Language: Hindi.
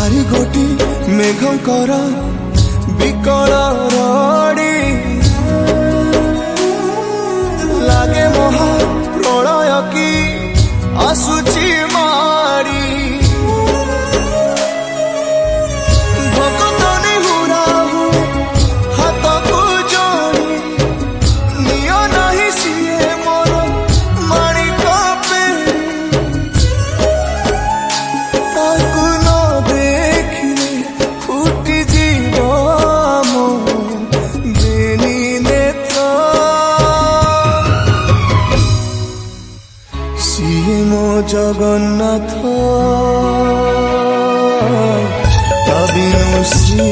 चारि गोटी मेघंकर विकल रड़ी लागे महा प्रलय की आसुची मारी भक्तनी हुराहु हाथ को जोड़ी नियो नहीं सिए मोर माणिक पेड़ी ताकू न देखिले फुटी जीव मो बेनी नेत्र सिए मो जगन्नाथ कविनु श्री